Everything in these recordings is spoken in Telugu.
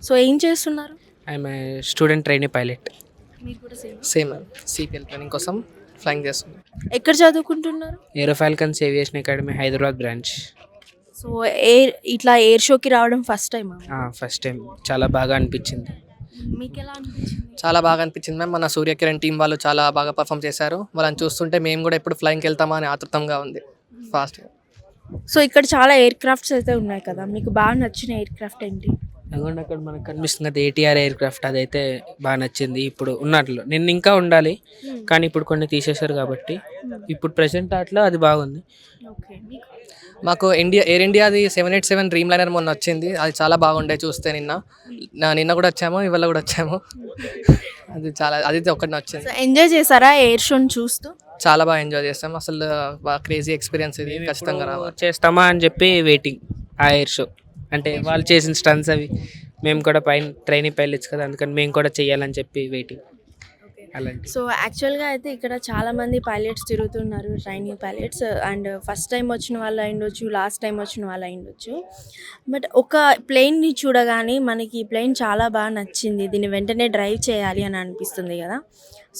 సో ఏం చేస్తున్నారు? I'm a student trainee pilot. మీరు కూడా సేమ్. సేమ్ సిపిఎల్ ట్రైనింగ్ కోసం ఫ్లైయింగ్ చేస్తున్నాం. ఎక్కడ చదువుకుంటున్నారు? Aero Falcons Aviation Academy Hyderabad branch. So ఇట్లా ఎయిర్ షోకి రావడం ఫస్ట్ టైమా? ఫస్ట్ టైం చాలా బాగా అనిపించింది. మీకు ఎలా అనిపించింది? చాలా బాగా అనిపించింది మ్యామ్. మన సూర్యకిరణ్ టీం వాళ్ళు చాలా బాగా పర్ఫామ్ చేశారు. వాళ్ళని చూస్తుంటే మేము కూడా ఎప్పుడు ఫ్లైయింగ్కి వెళ్తామా అని ఆతృతంగా ఉంది ఫాస్ట్గా. సో ఇక్కడ చాలా ఎయిర్ క్రాఫ్ట్స్ అయితే ఉన్నాయి కదా, మీకు బాగా నచ్చిన ఎయిర్ క్రాఫ్ట్ ఏంటి? అందుకని అక్కడ మనకు కనిపిస్తుంది అది ఏటీఆర్ ఎయిర్ క్రాఫ్ట్. అదైతే బాగా నచ్చింది ఇప్పుడు ఉన్నట్లు. నిన్న ఇంకా ఉండాలి కానీ ఇప్పుడు కొన్ని తీసేశారు కాబట్టి ఇప్పుడు ప్రెసెంట్ అట్లా అది బాగుంది. ఓకే. మాకు ఎయిర్ ఇండియాది 787 డ్రీమ్ లైనర్ మొన్న వచ్చింది. అది చాలా బాగుండే చూస్తే. నిన్న కూడా వచ్చాము, ఇవాళ కూడా వచ్చాము. అది ఒకటి నచ్చింది. సో ఎంజాయ్ చేశారా ఎయిర్ షోని చూస్తూ? చాలా బాగా ఎంజాయ్ చేస్తాం. అసలు బాగా క్రేజీ ఎక్స్పీరియన్స్ ఇది. ఖచ్చితంగా రావాలి. చేస్తామా అని చెప్పి వెయిటింగ్ ఆ ఎయిర్ షో. అంటే వాళ్ళు చేసిన స్టన్స్ అవి మేము కూడా పైన ట్రైనీ పైలట్స్ కదా, అందుకని మేము కూడా చేయాలని చెప్పి వెయిటింగ్ అలాంటి. సో యాక్చువల్గా అయితే ఇక్కడ చాలామంది పైలట్స్ తిరుగుతున్నారు, training pilots. And first time వచ్చిన వాళ్ళు అయ్యుండొచ్చు, లాస్ట్ టైం వచ్చిన వాళ్ళు అయ్యుండొచ్చు. బట్ ఒక ప్లేన్ని చూడగానే మనకి ఈ ప్లేన్ చాలా బాగా నచ్చింది, దీన్ని వెంటనే డ్రైవ్ చేయాలి అని అనిపిస్తుంది కదా.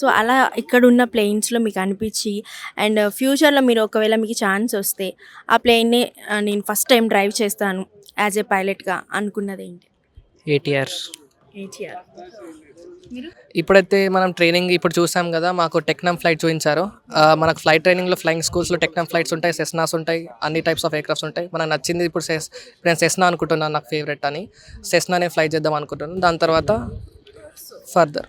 సో అలా ఇక్కడ ఉన్న ప్లేన్స్లో మీకు అనిపించి అండ్ ఫ్యూచర్లో మీరు ఒకవేళ మీకు ఛాన్స్ వస్తే ఆ ప్లేన్ని నేను ఫస్ట్ టైం డ్రైవ్ చేస్తాను యాజ్ ఏ పైలట్గా అనుకున్నది ఏంటి? ఏటీఆర్. ఏటీఆర్. మీరు? ఇప్పుడైతే మనం ట్రైనింగ్ ఇప్పుడు చూసాం కదా, మాకు టెక్నమ్ ఫ్లైట్ చూపించారు. మనకు ఫ్లైట్ ట్రైనింగ్లో ఫ్లైయింగ్ స్కూల్స్లో టెక్నమ్ ఫ్లైట్స్ ఉంటాయి, సెస్నాస్ ఉంటాయి, అన్ని టైప్స్ ఆఫ్ ఎయిర్క్రాఫ్ట్స్ ఉంటాయి. మనకు నచ్చింది ఇప్పుడు నేను సెస్నా అనుకుంటున్నాను, నాకు ఫేవరెట్ అని. సెస్నానే ఫ్లై చేద్దాం అనుకుంటున్నాను. దాని తర్వాత ఫర్దర్